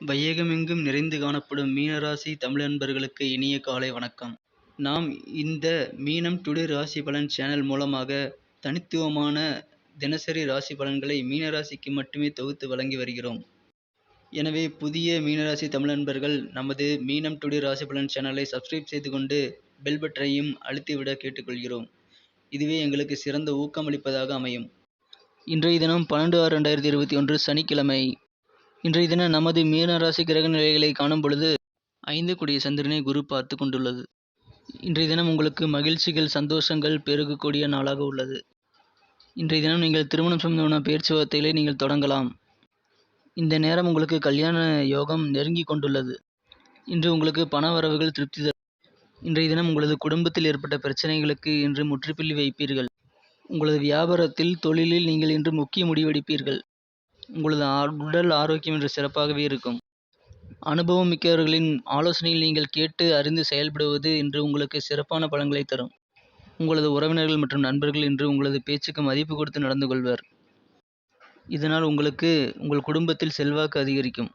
வையகமெங்கும் நிறைந்து காணப்படும் மீனராசி தமிழ் நண்பர்களுக்கு இனிய காலை வணக்கம். நாம் இந்த மீனம் டுடே ராசி பலன் சேனல் மூலமாக தனித்துவமான தினசரி ராசி பலன்களை மீனராசிக்கு மட்டுமே தொகுத்து வழங்கி வருகிறோம். எனவே புதிய மீனராசி தமிழ் நண்பர்கள் நமது மீனம் டுடே ராசி பலன் சேனலை சப்ஸ்கிரைப் செய்து கொண்டு பெல் பட்டனையும் அழுத்திவிட கேட்டுக்கொள்கிறோம். இதுவே எங்களுக்கு சிறந்த ஊக்கமளிப்பதாக அமையும். இன்றைய தினம் 12/6/2021 சனிக்கிழமை. இன்றைய தினம் நமது மீனராசி கிரக நிலைகளை காணும் பொழுது 5 கூடிய சந்திரனை குரு பார்த்து கொண்டுள்ளது. இன்றைய தினம் உங்களுக்கு மகிழ்ச்சிகள் சந்தோஷங்கள் பெருகக்கூடிய நாளாக உள்ளது. இன்றைய தினம் நீங்கள் திருமணம் சம்பந்தமான பேச்சுவார்த்தைகளை நீங்கள் தொடங்கலாம். இந்த நேரம் உங்களுக்கு கல்யாண யோகம் நெருங்கி கொண்டுள்ளது. இன்று உங்களுக்கு பண வரவுகள் திருப்தி தரும். இன்றைய தினம் உங்களது குடும்பத்தில் ஏற்பட்ட பிரச்சனைகளுக்கு இன்று முற்றுப்புள்ளி வைப்பீர்கள். உங்களது வியாபாரத்தில் தொழிலில் நீங்கள் இன்று முக்கிய முடிவெடுப்பீர்கள். உங்களது உடல் ஆரோக்கியம் இன்று சிறப்பாகவே இருக்கும். அனுபவம் மிக்கவர்களின் ஆலோசனையில் நீங்கள் கேட்டு அறிந்து செயல்படுவது இன்று உங்களுக்கு சிறப்பான பலன்களை தரும். உங்களது உறவினர்கள் மற்றும் நண்பர்கள் இன்று உங்களது பேச்சுக்கு மதிப்பு கொடுத்து நடந்து கொள்வர். இதனால் உங்களுக்கு உங்கள் குடும்பத்தில் செல்வாக்கு அதிகரிக்கும்.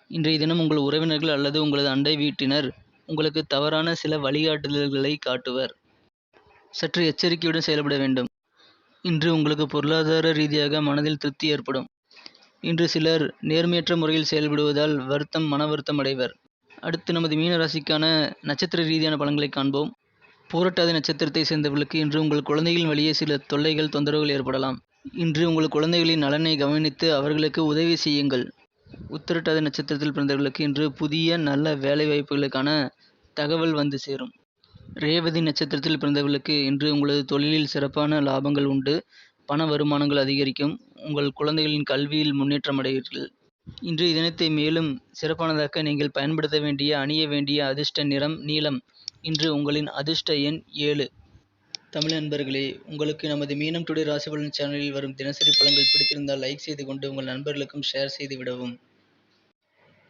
இன்றைய தினம் உங்கள் உறவினர்கள் அல்லது உங்களது அண்டை வீட்டினர் உங்களுக்கு தவறான சில வழிகாட்டுதல்களை காட்டுவர். சற்று எச்சரிக்கையுடன் செயல்பட வேண்டும். இன்று உங்களுக்கு பொருளாதார ரீதியாக மனதில் திருப்தி ஏற்படும். இன்று சிலர் நேர்மையற்ற முறையில் செயல்படுவதால் மன வருத்தம் அடைவர். அடுத்து நமது மீன ராசிக்கான நட்சத்திர ரீதியான பலன்களை காண்போம். பூரட்டாதி நட்சத்திரத்தை சேர்ந்தவர்களுக்கு இன்று உங்கள் குழந்தைகளின் வழியே சில தொல்லைகள் தொந்தரவுகள் ஏற்படலாம். இன்று உங்கள் குழந்தைகளின் நலனை கவனித்து அவர்களுக்கு உதவி செய்யுங்கள். உத்திரட்டாதி நட்சத்திரத்தில் பிறந்தவர்களுக்கு இன்று புதிய நல்ல வேலை வாய்ப்புகளுக்கான தகவல் வந்து சேரும். ரேவதி நட்சத்திரத்தில் பிறந்தவர்களுக்கு இன்று உங்களது தொழிலில் சிறப்பான லாபங்கள் உண்டு. பண வருமானங்கள் அதிகரிக்கும். உங்கள் குழந்தைகளின் கல்வியில் முன்னேற்றம் அடைவீர்கள். இன்றைய தினத்தை மேலும் சிறப்பானதாக்க நீங்கள் பயன்படுத்த வேண்டிய அணிய வேண்டிய அதிர்ஷ்ட நிறம் நீலம். இன்று உங்களின் அதிர்ஷ்ட எண் 7. தமிழ் நண்பர்களே, உங்களுக்கு நமது மீனம் டுடே ராசி பலன் சேனலில் வரும் தினசரி பலன்கள் பிடித்திருந்தால் லைக் செய்து கொண்டு உங்கள் நண்பர்களுக்கும் ஷேர் செய்து விடவும்.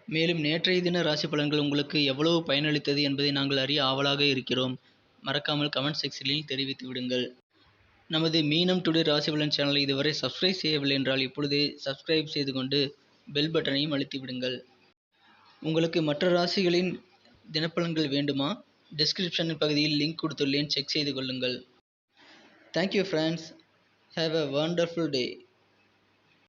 மேலும் நேற்றைய தின ராசி பலன்கள் உங்களுக்கு எவ்வளவு பயனளித்தது என்பதை நாங்கள் அறிய ஆவலாக இருக்கிறோம். மறக்காமல் கமெண்ட் செக்ஷனில் தெரிவித்து விடுங்கள். நமது மீனம் டுடே ராசி பலன் சேனலை இதுவரை சப்ஸ்கிரைப் செய்யவில்லை என்றால் இப்பொழுதே சப்ஸ்கிரைப் செய்து கொண்டு பெல் பட்டனையும் அழுத்தி விடுங்கள். உங்களுக்கு மற்ற ராசிகளின் தினப்பலன்கள் வேண்டுமா? டிஸ்கிரிப்ஷன் பகுதியில் லிங்க் கொடுத்துள்ளேன், செக் செய்து கொள்ளுங்கள். Thank you friends. Have a wonderful day.